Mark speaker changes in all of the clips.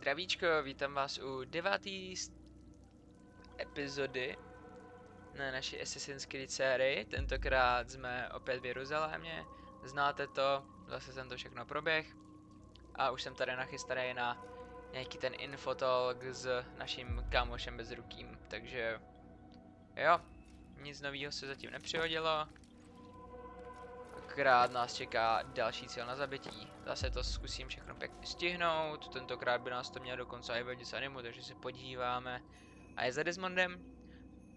Speaker 1: Zdravíčko, vítám vás u 9. epizody na naší Assassin's Creed sérii. Tentokrát jsme opět v Jeruzalémě, znáte to, zase jsem to všechno proběh. A už jsem tady nachystaný na nějaký ten infotalk s naším kámošem bezrukým, takže jo, nic nového se zatím nepřihodilo. Akorát nás čeká další cíl na zabití. Zase to zkusím všechno pěkně stihnout. Tentokrát by nás to mělo dokonce i vadit s animu, takže se podíváme a je za Desmondem.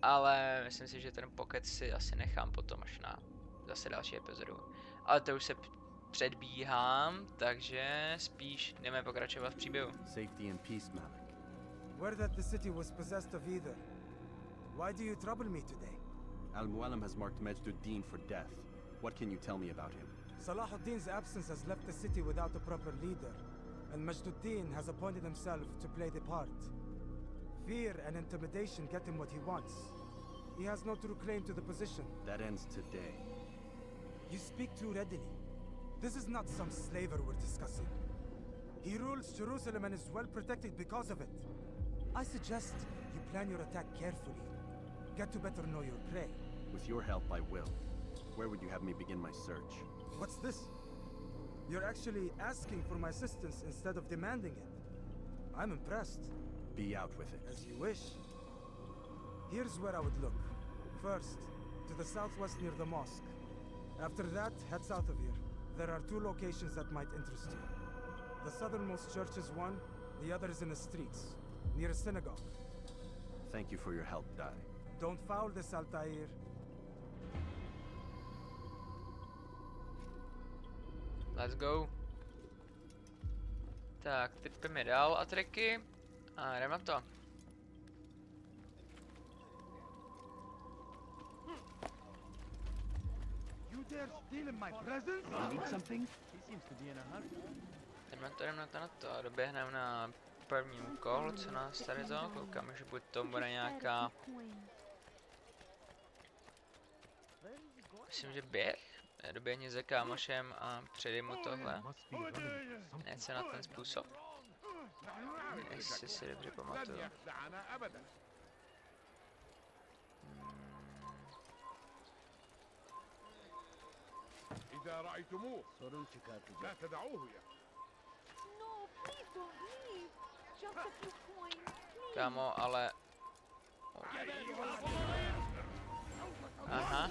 Speaker 1: Ale myslím si, že ten pocket si asi nechám potom až na zase další epizodu. Ale to už se předbíhám, takže spíš jdeme pokračovat v příběhu.
Speaker 2: Safety and peace, Malik.
Speaker 3: Word that the city was possessed of either. Why do you trouble me today?
Speaker 2: Al-Mualim has marked Majduddin for death. What can you tell me about him?
Speaker 3: Salah ad-Din's absence has left the city without a proper leader, and Majduddin has appointed himself to play the part. Fear and intimidation get him what he wants. He has no true claim to the position.
Speaker 2: That ends today.
Speaker 3: You speak too readily. This is not some slaver we're discussing. He rules Jerusalem and is well protected because of it. I suggest you plan your attack carefully. Get to better know your prey.
Speaker 2: With your help, I will. Where would you have me begin my search?
Speaker 3: What's this? You're actually asking for my assistance instead of demanding it. I'm impressed.
Speaker 2: Be out with it.
Speaker 3: As you wish. Here's where I would look. First, to the southwest near the mosque. After that, head south of here. There are two locations that might interest you. The southernmost church is one, the other is in the streets, near a synagogue.
Speaker 2: Thank you for your help, Dai.
Speaker 3: Don't foul this, Altair.
Speaker 1: Let's go. Tak, teď půjdeme dál a triky a jdeme na to.
Speaker 3: You dare steal in my presence?
Speaker 2: You need something?
Speaker 4: He seems to be in a hurry.
Speaker 1: Jdeme na to. Doběhneme na první úkol, co nás tady to. Koukám, že buď to bude nějaká... Myslím, že běh. Doběhni za kámošem a předej mu tohle. Něco na ten způsob. Jestli si dobře pamatuju.
Speaker 5: إذا رأيتموه لا تدعوه
Speaker 6: No, please don't leave. Just a few coins, please.
Speaker 1: Kámo, ale... Aha.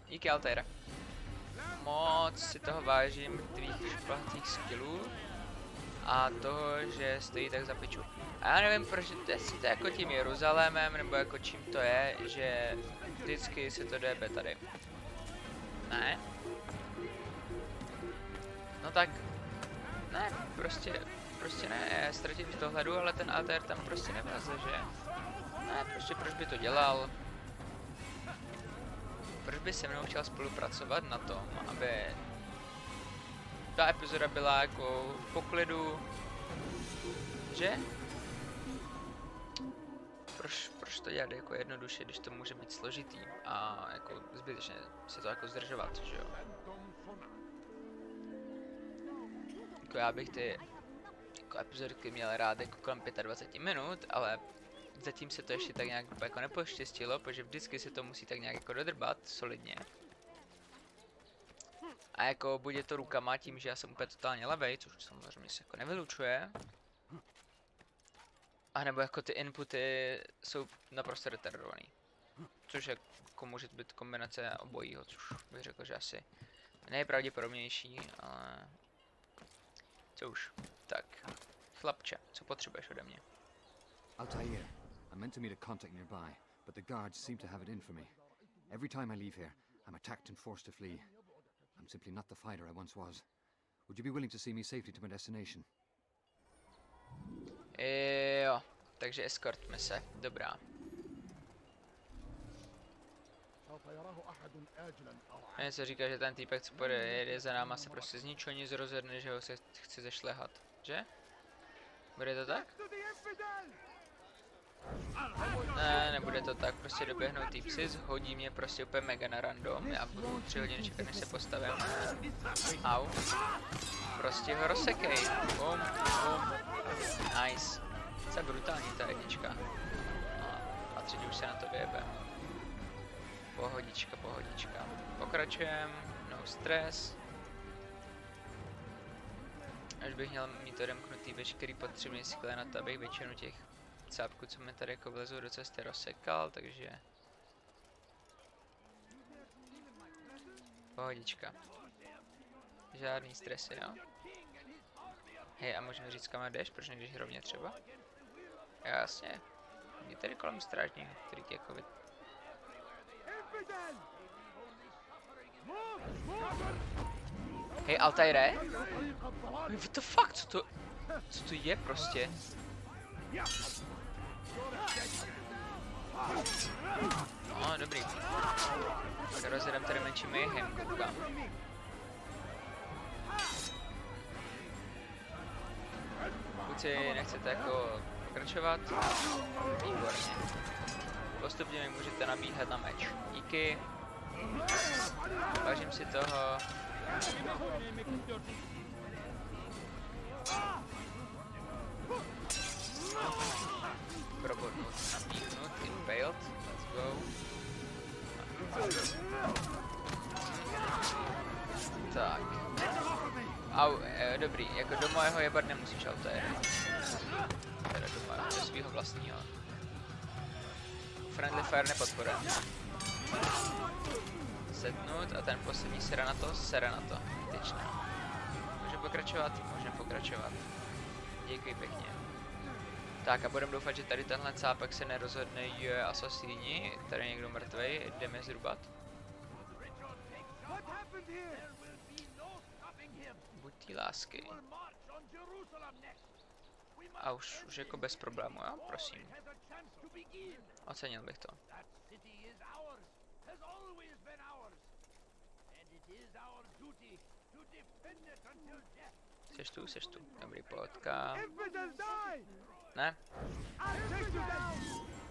Speaker 1: Díky, Altair. Moc si toho vážím, tvých špatných skillů a toho, že stojí tak za piču. A já nevím, proč jestli to jako tím Jeruzalémem, nebo jako čím to je, že vždycky se to jde tady. Ne? No tak... Ne, prostě ne, ztratím v tohledu, ale ten Altair tam prostě nevleze, že? Ne, prostě proč by to dělal? Proč by se mnou chtěl spolupracovat na tom, aby ta epizoda byla jako v poklidu, že? Proč to dělat jako jednoduše, když to může být složitý a jako zbytečně se to jako zdržovat, že jo? Jako já bych ty jako epizodky měl rád jako kolem 25 minut, ale zatím se to ještě tak nějak jako nepoštěstilo, protože vždycky se to musí tak nějak jako dodrbat solidně. A jako buď je to rukama tím, že já jsem úplně totálně levej, což samozřejmě se jako nevylučuje. A nebo jako ty inputy jsou naprosto retardovaný. Což jako může být kombinace obojího, což bych řekl, že asi nejpravděpodobnější, ale... Co už, tak, chlapče, co potřebuješ ode mě?
Speaker 4: Altair, I meant to meet a contact nearby, but the guards seem to have it in for me. Every time I leave here, I'm attacked and forced to flee. I'm simply not the fighter I once was. Would you be willing to see me safely to my destination?
Speaker 1: Jo, takže escort mise, dobrá. Něco říká, že ten týpek, co jede za náma, se prostě z ničeho nic rozhodne, že ho se chce zešlehat, že? Bude to tak? Ne, nebude to tak, prostě doběhnou týpci, zhodí mě prostě úplně mega na random, já budu 3 hodiny čekat, než se postavím. Au. Prostě ho rozsekej. Bum, bum. Nice. To je brutální ta jednička. No, a třetí už se na to vyjebe. Pohodička, pohodička. Pokračujem, no stress. Až bych měl mít odemknutý veškerý potřebný skle na to, abych většinu těch cápků, co mi tady jako vlezou do cesty, rozsekal, takže... Pohodička. Žádný stresy, no. Hej, a můžeme říct, kam jdeš, proč nejdeš rovně třeba? Jasně. Je tady kolem strážník, který tě jako Hej, Altaire? What the fuck, co to je prostě? No, dobrý. Tak rozjedem tady menší mayhem, koukám. Pokud si nechcete jako pokračovat, výborně. Postupně mi můžete nabíhat na meč. Díky. Vážím si toho. Probodnout, nabíhnout, impaled, let's go. Tak. Au, dobrý, jako do mojeho jebat nemusíš auto jet. Teda do svýho vlastního. Friendly fire nepodporujeme. Setnout a ten poslední sere na to. Tyčné. Můžeme pokračovat? Můžeme pokračovat. Děkuji pěkně. Tak a budeme doufat, že tady tenhle cápek se nerozhodne, je asasíni, tady je někdo mrtvej, jdeme zrubat. Buď tý lásky. A už jako bez problému, jo? Prosím. Ocenil bych to. Seš tu. Dobrý, pohodka. Ne?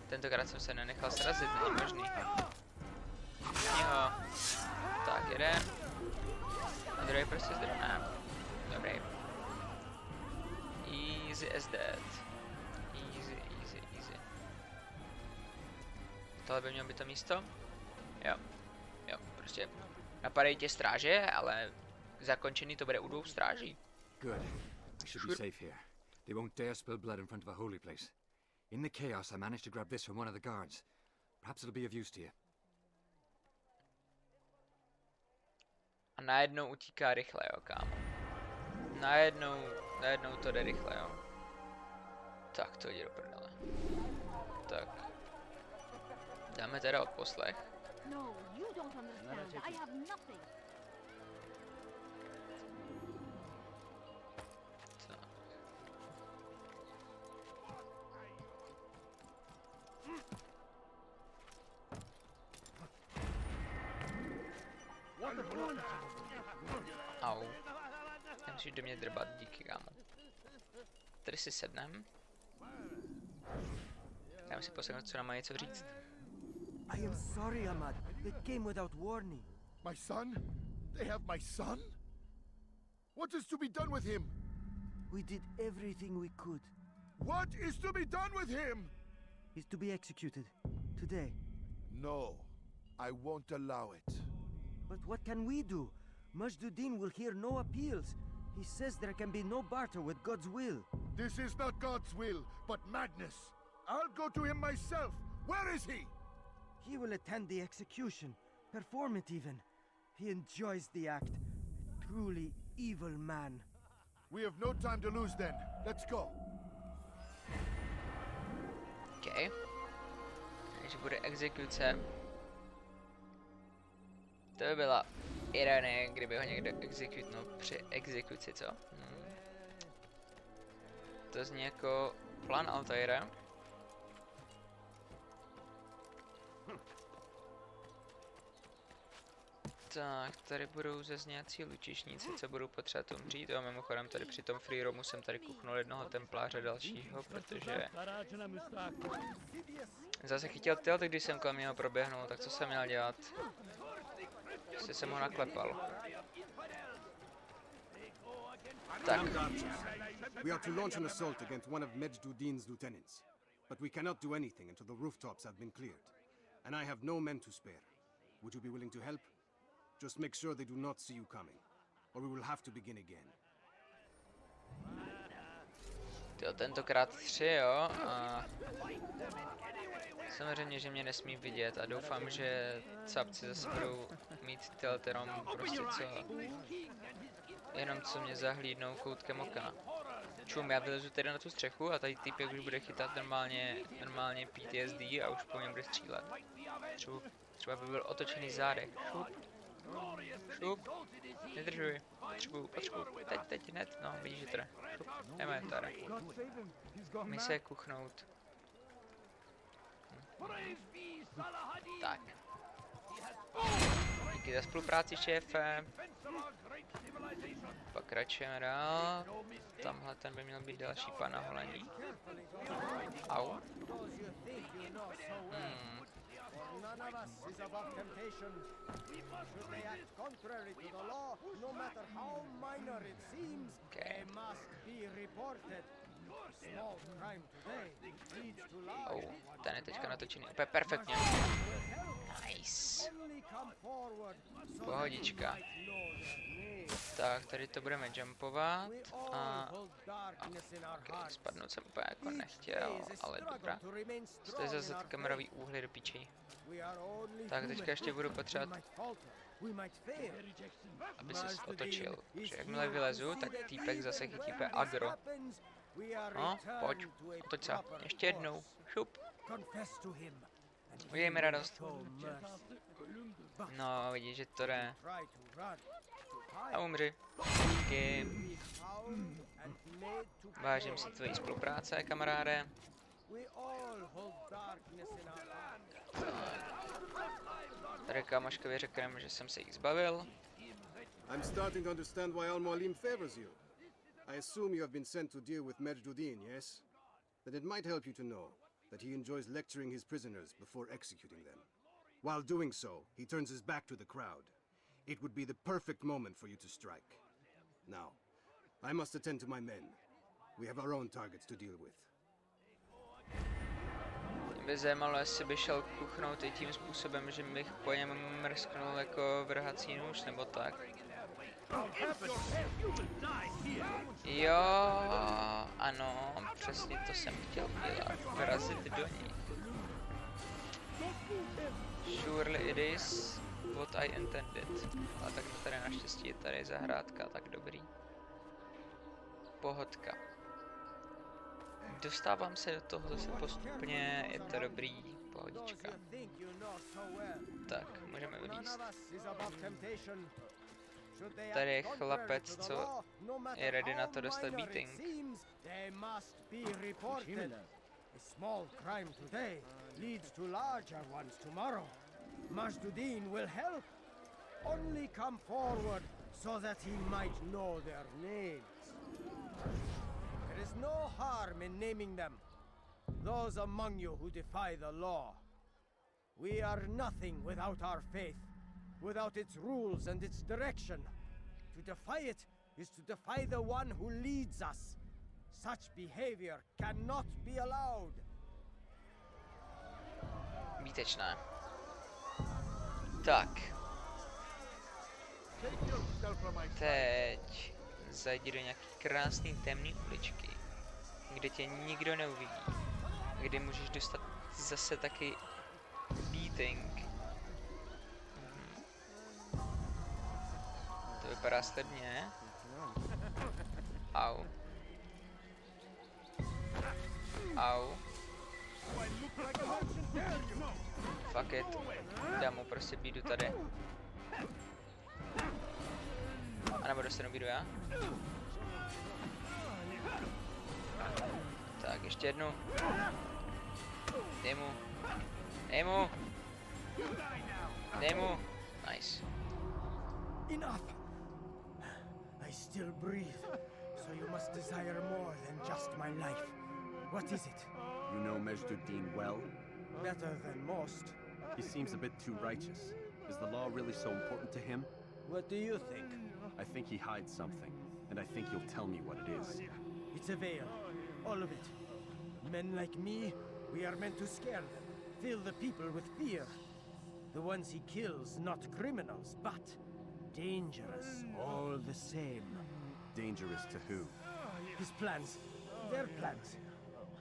Speaker 1: Tentokrát jsem se nenechal srazit, není možný. Jo. Tak, jeden. A druhý prostě zdroj. Ne. Dobrý. Easy as that. Easy. Tohle by mělo být to místo? Jo, prostě napadají tě stráže, ale zakončený to bude u 2 stráží.
Speaker 4: Good. I should be safe here. They won't dare spill blood in front of a holy place. In the chaos, I managed to grab this from one of the guards. Perhaps it'll be of use to you.
Speaker 1: A najednou utíká rychle, jo, kámo. Najednou to jde rychle, jo. Tak, to jde do prdele. Tak. Dáme teda odposlech.
Speaker 6: No, you don't understand. I have nothing.
Speaker 1: Tak. Au. Nemusíš do mě drbat, díky, kámo. Tady si sednem. Dáme si poslechnout, co nám má něco říct.
Speaker 7: I am sorry, Ahmad. They came without warning.
Speaker 5: My son? They have my son? What is to be done with him?
Speaker 7: We did everything we could.
Speaker 5: What is to be done with him?
Speaker 7: He's to be executed. Today.
Speaker 5: No, I won't allow it.
Speaker 7: But what can we do? Majduddin will hear no appeals. He says there can be no barter with God's will.
Speaker 5: This is not God's will, but madness. I'll go to him myself. Where is he?
Speaker 7: He will attend the execution. Perform it even. He enjoys the act. Truly evil man.
Speaker 5: We have no time to lose then. Let's go.
Speaker 1: OK. Takže bude exekuce. To by byla ironie, kdyby ho někdo exekutnul při exekuci, co? To zní jako plán Altaira. Tak, tady budou zazněcí lučišníci, co budou potřebovat umřít. A mimochodem tady při tom free roamu jsem tady kuchnul jednoho templáře dalšího, protože Zase chytil tyl, tak když jsem kolem něho proběhnul, tak co jsem měl dělat? Prostě jsem ho naklepal. Tak.
Speaker 2: We are to launch an assault against one of Mejdudin's lieutenants. But we cannot do anything until the rooftops have been cleared. And I have no men to spare. Would you be willing to help? Just make sure they do not see you coming. Or we will have to begin again.
Speaker 1: Tyjo, tentokrát 3, jo? A samozřejmě, že mě nesmí vidět a doufám, že capci zase budou mít tilterom prostě co... Jenom co mě zahlídnou koutkem oka. Čum, já vylezu tedy na tu střechu a tady týpek už bude chytat normálně PTSD a už po něm bude střílet. Třeba by byl otočený zádech. Šup. Šup. Nedržuji. Potřebuju. Teď hned. No, vidíš, že teda. Šup. Jdeme tady. My se kuchnout. Tak. Díky za spolupráci, šéfe. Pokračujeme dál. Tamhle ten by měl být další pan na holení. Au. Okay. Oh, ten je teďka natočený úplně perfektně. Nice. Pohodička. Tak, tady to budeme jumpovat a okay, spadnout jsem úplně jako nechtěl, ale dobrá. To je zase ty kamerový úhly do píči. Tak, teďka ještě budu potřebovat, aby se otočil. Protože jakmile vylezu, tak týpek zase chytí úplně agro. No, pojď, otoč se. Ještě jednou. Šup. Udělej mi radost. No, vidíš, že to jde. A umři. Díky. Vážím si tvojí spolupráce, kamaráde. Tady kámoškovi řekneme, že jsem se jich zbavil.
Speaker 2: I'm starting to understand why Al-Mualim favors you. I assume you have been sent to deal with Mejdudin, yes? Then it might help you to know that he enjoys lecturing his prisoners before executing them. While doing so, he turns his back to the crowd. It would be the perfect moment for you to strike. Now, I must attend to my men. We have our own targets to deal with.
Speaker 1: Mě by zajímalo, jestli by šel kuchnout i tím způsobem, že bych po něm mrsknul jako vrhací nůž, nebo tak. Jo, ano, přesně to jsem chtěl dělat, vrazit do nich. Surely it is what I intended. Ale tak tady naštěstí je tady zahrádka, tak dobrý. Pohodka. Dostávám se do toho zase postupně, je to dobrý, pohodička. Tak, můžeme vylízt. Tady je chlapec, co je ready na to dostat beating.
Speaker 7: A small crime today leads to larger ones tomorrow. Majdudin will help. Only come forward so that he might know their names. There is no harm in naming them. Those among you who defy the law. We are nothing without our faith, without its rules and its direction. To defy it is to defy the one who leads us. Such behavior cannot be allowed.
Speaker 1: Výtečné. Tak. Teď zajdi do nějaký krásný temný uličky, kde tě nikdo neuvidí. Kde můžeš dostat zase taky beating. To vypadá slibně. Au. Au. Fuck it. Dám mu prostě bídu tady. A nebo dostanu bídu já? Tak, ještě jednu. Dej mu. Dej mu. Dej mu. Nice.
Speaker 7: Enough! I still breathe, so you must desire more than just my life. What is it?
Speaker 2: You know Mejdudin well?
Speaker 7: Better than most.
Speaker 8: He seems a bit too righteous. Is the law really so important to him?
Speaker 7: What do you think?
Speaker 8: I think he hides something, and I think he'll tell me what it is.
Speaker 7: It's a veil. All of it. Men like me, we are meant to scare them, fill the people with fear. The ones he kills, not criminals, but dangerous all the same.
Speaker 8: Dangerous to who?
Speaker 7: His plans. Their plans.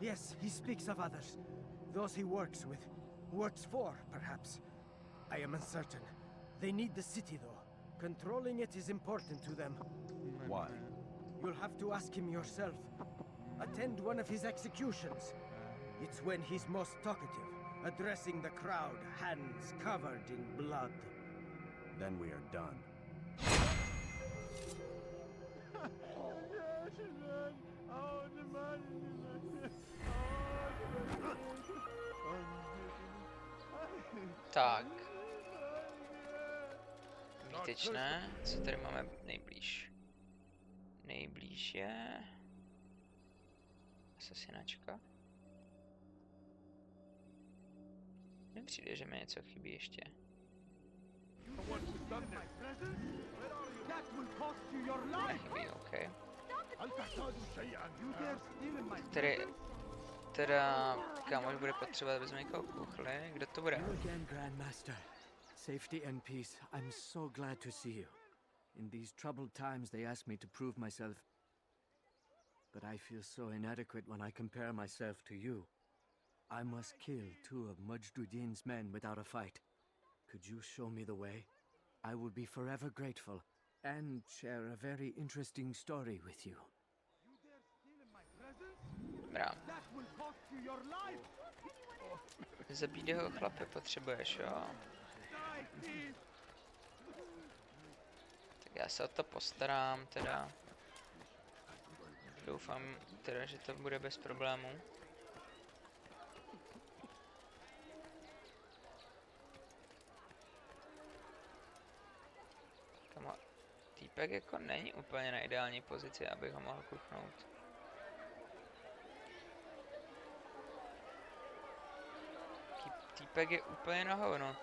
Speaker 7: Yes, he speaks of others. Those he works with. Works for, perhaps. I am uncertain. They need the city, though. Controlling it is important to them.
Speaker 8: Why?
Speaker 7: You'll have to ask him yourself. Attend one of his executions. It's when he's most talkative, addressing the crowd, hands covered in blood.
Speaker 8: Then we are done.
Speaker 1: Tak. Výtečné. Co tady máme nejblíž? Nejblíž je... Asasinačka. Nepřijde, že mi něco chybí ještě. Nechybí, OK. Tady... Teda... Kámoš bude potřebovat, aby jsme někoho kuchli. Kdo to bude?
Speaker 9: Again, Grandmaster. Safety and peace. I'm so glad to see you. In these troubled times, they ask me to prove myself. But I feel so inadequate when I compare myself to you. I must kill 2 of Majduddin's men without a fight. Could you show me the way? I will be forever grateful and share a very interesting story with you.
Speaker 1: Dobrá. Zabít ho, chlape, potřebuješ, jo? Tak já se o to postarám, teda. Doufám, teda, že to bude bez problémů. Kamo, týpek jako není úplně na ideální pozici, abych ho mohl kuchnout. Týpek je úplně na hovno.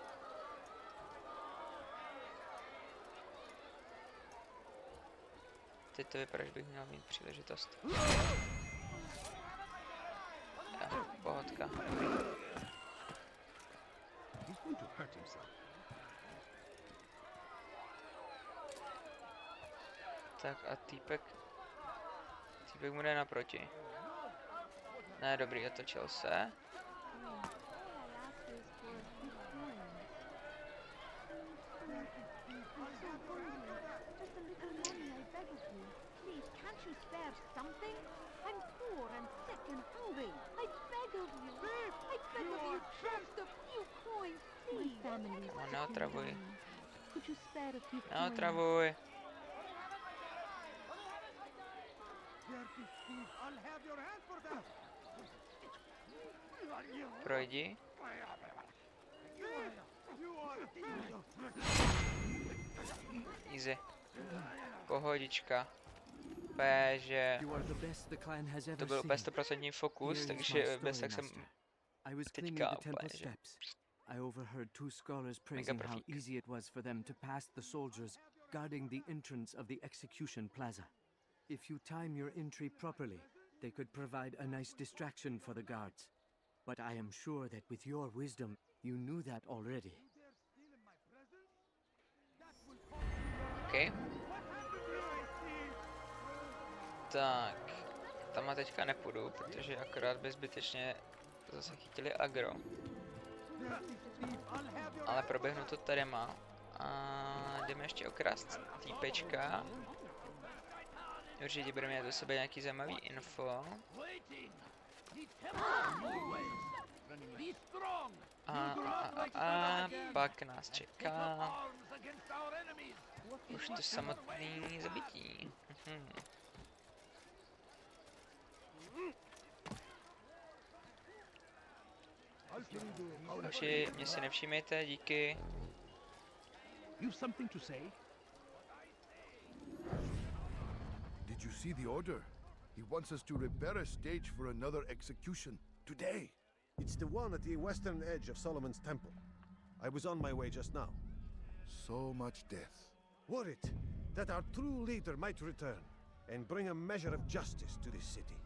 Speaker 1: Teď to vypadá, že bych měl mít příležitost. Ja, pohodka. Tak a týpek mu jde naproti. Ne, dobrý, otočil se.
Speaker 6: Something? I'm poor and sick and hungry. I beg of you. I beg of you, just a few coins, please. My family is sick and dying. Could you spare a few coins?
Speaker 1: Neotravuj. Projdi. Easy. Pohodička. Že to byl úplně 100% fokus, takže bez tak jsem teďka úplně, že
Speaker 9: I overheard 2 scholars praising how easy it was for them to pass the soldiers guarding the entrance of the execution plaza. If you time your entry properly, they could provide a nice distraction for the guards. But I am sure that with your wisdom, you knew that already.
Speaker 1: Okay. Tak, tam teďka nepůjdu, protože akorát by zbytečně zase chytili agro. Ale proběhnu to tady má. A jdeme ještě okrást týpečka. Určitě bude mít do sebe nějaký zajímavý info. A pak nás čeká už to samotné zabití. Mě si nevšímejte, díky.
Speaker 10: You've something to say?
Speaker 5: Did you see the order? He wants us to repair a stage for another execution today.
Speaker 11: It's the one at the western edge of Solomon's Temple. I was on my way just now.
Speaker 5: So much death.
Speaker 11: Worried that our true leader might return and bring a measure of justice to this city.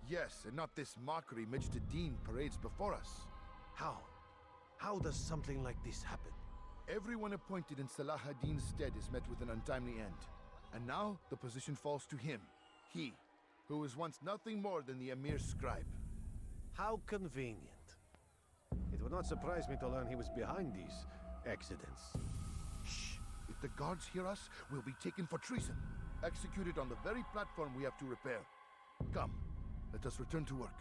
Speaker 5: Yes, and not this mockery Majd-Dean parades before us.
Speaker 11: How? How does something like this happen?
Speaker 5: Everyone appointed in Salah ad-Din's stead is met with an untimely end. And now the position falls to him. He, who was once nothing more than the Emir's scribe.
Speaker 11: How convenient. It would not surprise me to learn he was behind these accidents.
Speaker 5: Shh! If the guards hear us, we'll be taken for treason. Executed on the very platform we have to repair. Come, let us return to work.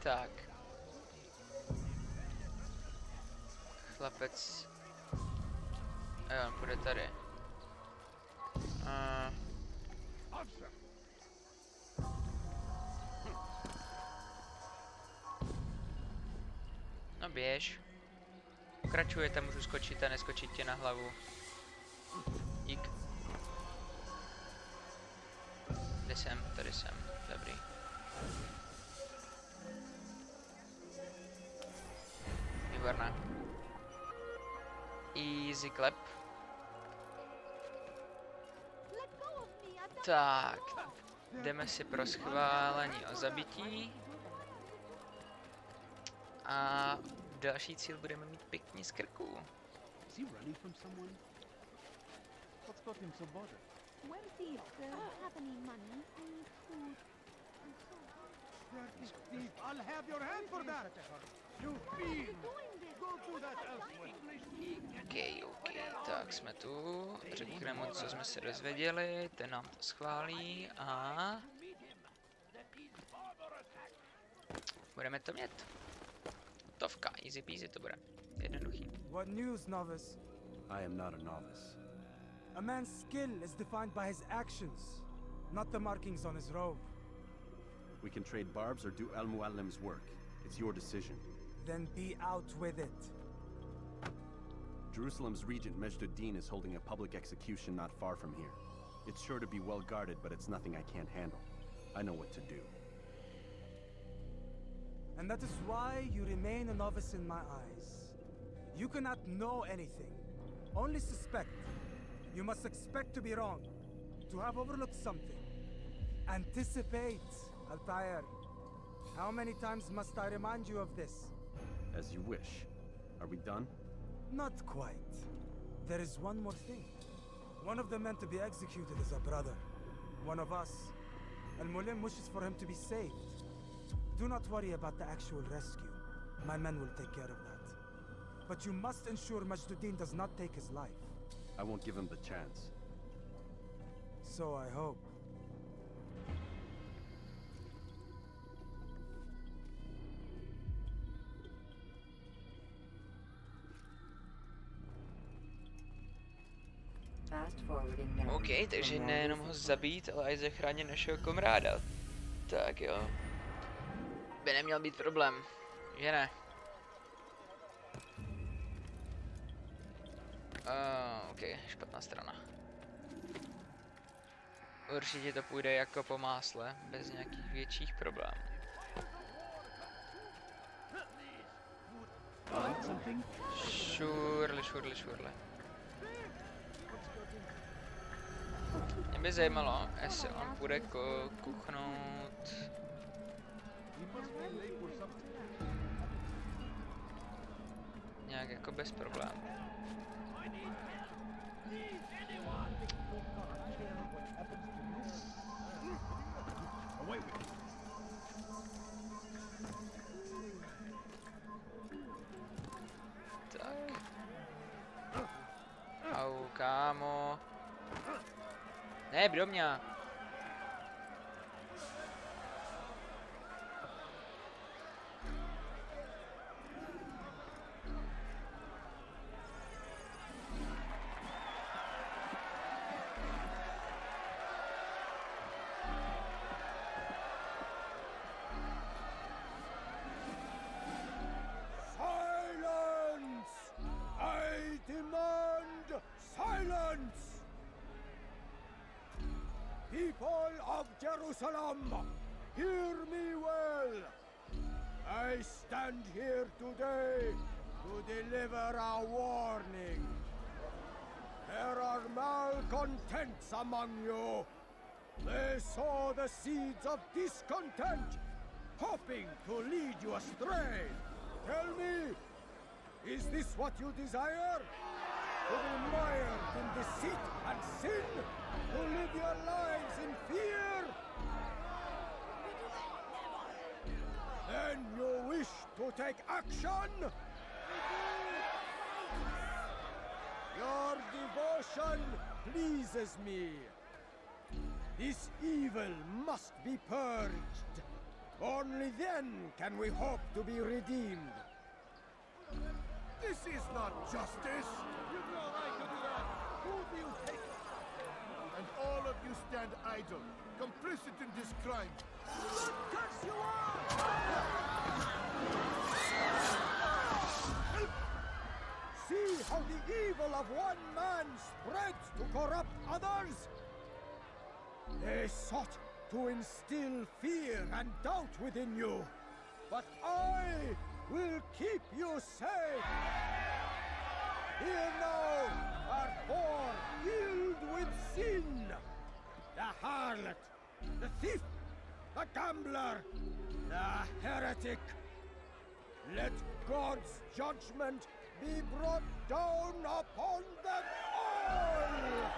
Speaker 1: Tak. Chlapec. Jo, on půjde tady. No běž. Pokračujete, můžu skočit a neskočit tě na hlavu. Dík. Kde jsem? Tady jsem. Dobrý. Výborné. Easy clap. Tak. Jdeme si pro schválení o zabití. A další cíl budeme mít pěkně z krku.
Speaker 10: Is he running from someone? What's got him so bothered?
Speaker 6: When do you have any money? Any food?
Speaker 7: I'll have your hand for that! You fiend! Go do that elsewhere!
Speaker 1: OK. Tak jsme tu. Řekneme mu, co jsme se dozvěděli. Ten nám to schválí a... budeme to mít. Tovka, easy peasy to bude. Jednoduchý.
Speaker 3: What news, novice?
Speaker 8: I am not a novice.
Speaker 3: A man's skill is defined by his actions, not the markings on his robe.
Speaker 8: We can trade barbs or do Al-Muallim's work. It's your decision.
Speaker 3: Then be out with it.
Speaker 8: Jerusalem's regent Majd-Dean is holding a public execution not far from here. It's sure to be well guarded, but it's nothing I can't handle. I know what to do.
Speaker 3: And that is why you remain a novice in my eyes. You cannot know anything, only suspect. You must expect to be wrong, to have overlooked something. Anticipate, Altair. How many times must I remind you of this?
Speaker 8: As you wish. Are we done?
Speaker 3: Not quite. There is one more thing. One of the men to be executed is a brother. One of us. Al-Mulim wishes for him to be saved. Do not worry about the actual rescue. My men will take care of that. But you must ensure Majd-Dean does not take his life.
Speaker 8: I won't give him the chance.
Speaker 3: So I hope.
Speaker 1: OK, takže nejenom ho zabít, ale i zachránit našeho komráda. Tak jo. By neměl být problém, že ne? OK, špatná strana. Určitě to půjde jako po másle, bez nějakých větších problémů. Šurli. Mě by zajímalo, jestli on bude kuchnout. Nějak jako bez problémů. Tak. Au, kámo. Ne, do mě.
Speaker 7: Silence! I demand silence! People of Jerusalem, hear me well. I stand here today to deliver a warning. There are malcontents among you. They sow the seeds of discontent, hoping to lead you astray. Tell me, is this what you desire? To be mired in deceit and sin? To live your lives in fear? Then you wish to take action? Your devotion pleases me. This evil must be purged. Only then can we hope to be redeemed.
Speaker 5: This is not justice!
Speaker 10: You've no right to do that! Who do you think?
Speaker 5: And all of you stand idle, complicit in this crime.
Speaker 7: Curse you all! See how the evil of one man spreads to corrupt others? They sought to instill fear and doubt within you, but I will keep you safe. Here now are four filled with sin. The harlot, the thief, the gambler, the heretic. Let God's judgment be brought down upon them all!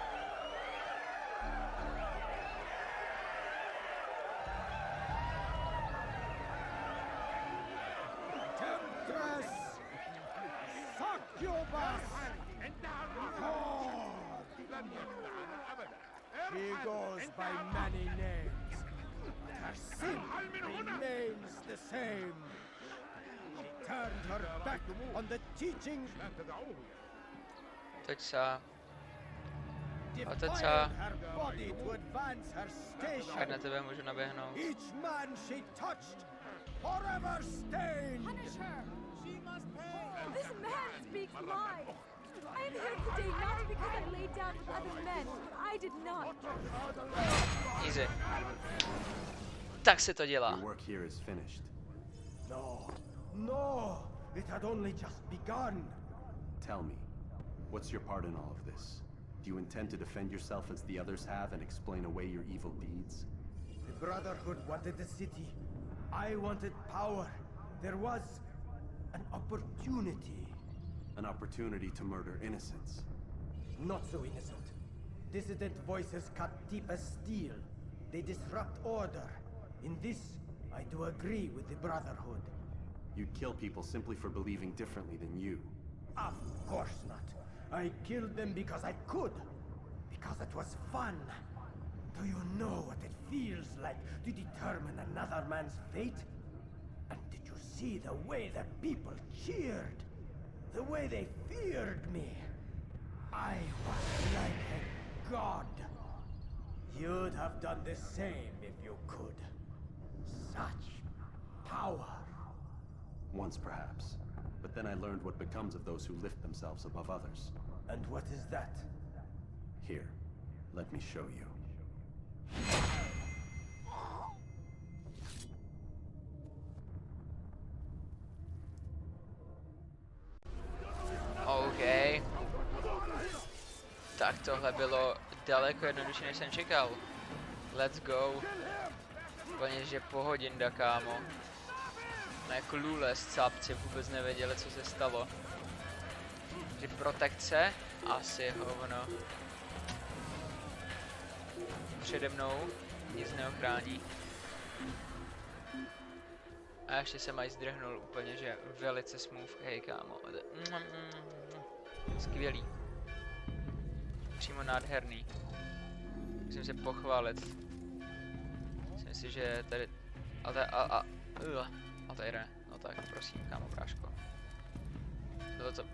Speaker 7: Temptress! Succubus! God! She goes by many names, but her sin remains the same. She turned her back on the teachings,
Speaker 1: Teď se. A teď se.
Speaker 7: defiled her body to advance her
Speaker 1: Ať
Speaker 7: station.
Speaker 1: na tebe můžu naběhnout.
Speaker 7: Each man she touched, forever stained.
Speaker 6: Punish her! She must pay! This man speaks lies! I am here today not because I laid down with other men. I did not.
Speaker 1: Easy. Tak se to dělá.
Speaker 8: Your work here is finished.
Speaker 7: No, no, it had only just begun.
Speaker 8: Tell me, what's your part in all of this? Do you intend to defend yourself as the others have and explain away your evil deeds?
Speaker 7: The Brotherhood wanted the city. I wanted power. There was an opportunity.
Speaker 8: An opportunity to murder innocents.
Speaker 7: Not so innocent. Dissident voices cut deep as steel. They disrupt order. In this, I do agree with the Brotherhood.
Speaker 8: You'd kill people simply for believing differently than you.
Speaker 7: Of course not. I killed them because I could. Because it was fun. Do you know what it feels like to determine another man's fate? And did you see the way the people cheered? The way they feared me? I was like a god. You'd have done the same if you could. Such power.
Speaker 8: Once perhaps. But then I learned what becomes of those who lift themselves above others.
Speaker 7: And what is that?
Speaker 8: Here, let me show you.
Speaker 1: OK. Tak tohle bylo daleko jednodušší, než jsem čekal. Let's go. Úplně, že pohodinda, kámo. No jako clueless, cápci vůbec nevěděli, co se stalo. Že protekce? Asi hovno. Přede mnou nic neochrání. A ještě se mají zdrhnul úplně, že velice smooth, hej kámo. Skvělý. Přímo nádherný. Musím se pochválit. Myslím si, že tady... A tady ne. No tak, prosím, kámo, bráško.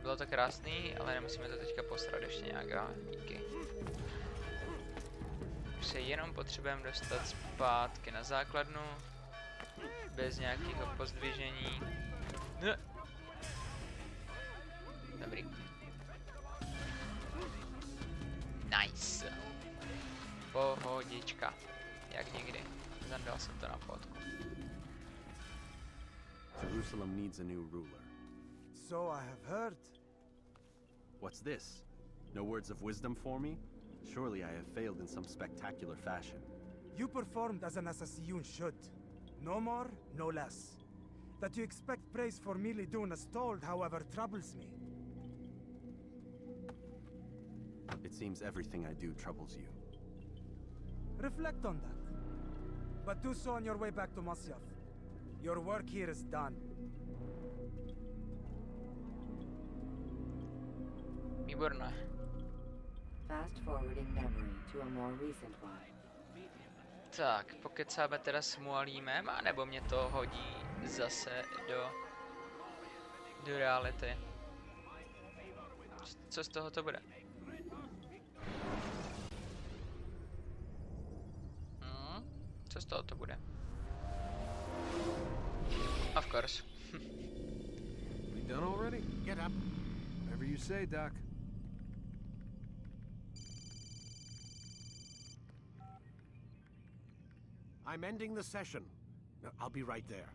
Speaker 1: Bylo to krásný, ale nemusíme to teďka posrat ještě nějaká. Díky. Už se jenom potřebujeme dostat zpátky na základnu. Bez nějakého pozdvižení. Dobrý. Nice. Pohodička. Jak někdy. Zandal jsem to na fotku.
Speaker 8: Jerusalem needs a new ruler.
Speaker 3: So I have heard.
Speaker 8: What's this? No words of wisdom for me? Surely I have failed in some spectacular fashion.
Speaker 3: You performed as an assassin should. No more, no less. That you expect praise for merely doing as told, however, troubles me.
Speaker 8: It seems everything I do troubles you.
Speaker 3: Reflect on that. But do so on your way back to Masyaf. Your work here is done.
Speaker 1: Výborné.
Speaker 12: Fast forwarding memory to a more recent one.
Speaker 1: Tak, pokecáme teda s Mualimem, anebo mě to hodí zase do reality. Co z toho to bude? Co z toho to bude? Of course.
Speaker 13: We done already?
Speaker 11: Get up.
Speaker 13: Whatever you say, Doc.
Speaker 11: I'm ending the session. I'll be right there.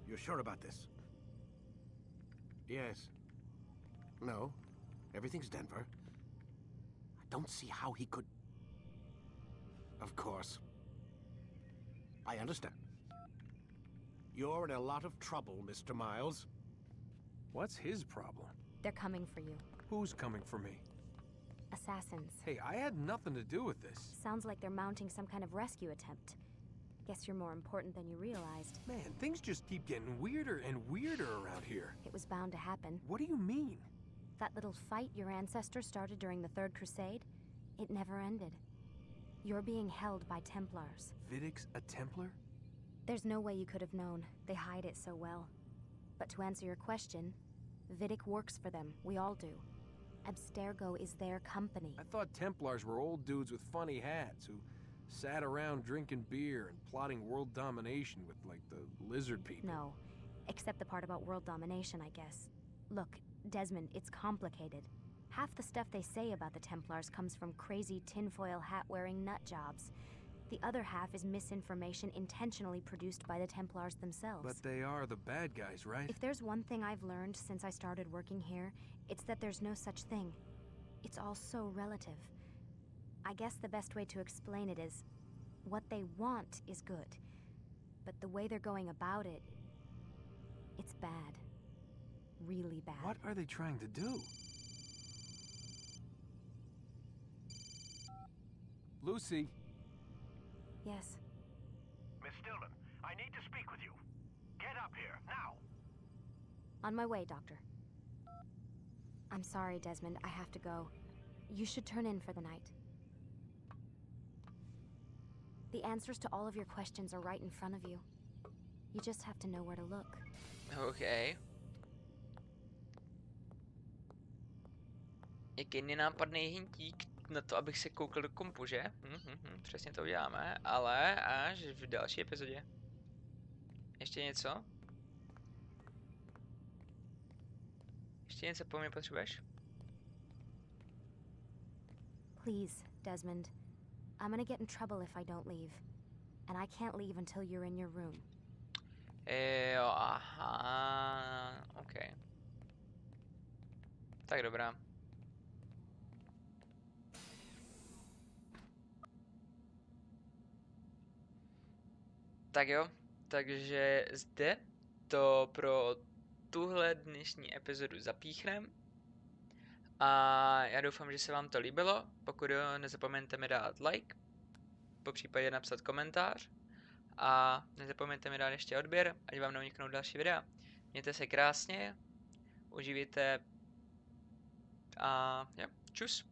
Speaker 11: You're sure about this? Yes. No. Everything's Denver. I don't see how he could... Of course. I understand. You're in a lot of trouble, Mr. Miles.
Speaker 13: What's his problem?
Speaker 14: They're coming for you.
Speaker 13: Who's coming for me?
Speaker 14: Assassins.
Speaker 13: Hey, I had nothing to do with this.
Speaker 14: Sounds like they're mounting some kind of rescue attempt. Guess you're more important than you realized.
Speaker 13: Man, things just keep getting weirder and weirder around here.
Speaker 14: It was bound to happen.
Speaker 13: What do you mean?
Speaker 14: That little fight your ancestors started during the Third Crusade, it never ended. You're being held by Templars.
Speaker 13: Vidic's a Templar?
Speaker 14: There's no way you could have known. They hide it so well. But to answer your question, Vidic works for them. We all do. Abstergo is their company.
Speaker 13: I thought Templars were old dudes with funny hats who sat around drinking beer and plotting world domination with, like, the lizard people.
Speaker 14: No, except the part about world domination, I guess. Look, Desmond, it's complicated. Half the stuff they say about the Templars comes from crazy tinfoil hat-wearing nut jobs. The other half is misinformation intentionally produced by the Templars themselves.
Speaker 13: But they are the bad guys, right?
Speaker 14: If there's one thing I've learned since I started working here, it's that there's no such thing. It's all so relative. I guess the best way to explain it is, what they want is good. But the way they're going about it, it's bad. Really bad.
Speaker 13: What are they trying to do? Lucy.
Speaker 14: Yes.
Speaker 11: Miss Stillman, I need to speak with you. Get up here, now!
Speaker 14: On my way, Doctor. I'm sorry, Desmond. I have to go. You should turn in for the night. The answers to all of your questions are right in front of you. You just have to know where to look.
Speaker 1: Okay. Jaký nenápadný hintík na to, abych se koukal do kompu, že? Přesně to uděláme, ale až v další epizodě. Ještě něco? Ještě něco po mně potřebuješ?
Speaker 14: Please, Desmond. I'm gonna get in trouble if I don't leave. And I can't leave until you're in your room.
Speaker 1: Jo, aha, ok. Tak dobrá. Tak jo, takže zde to pro tuhle dnešní epizodu zapíchnem. A já doufám, že se vám to líbilo. Pokud jo, nezapomeňte mi dát like, popřípadě napsat komentář. A nezapomeňte mi dát ještě odběr, ať vám neuniknou další videa. Mějte se krásně, uživujte a jo, čus.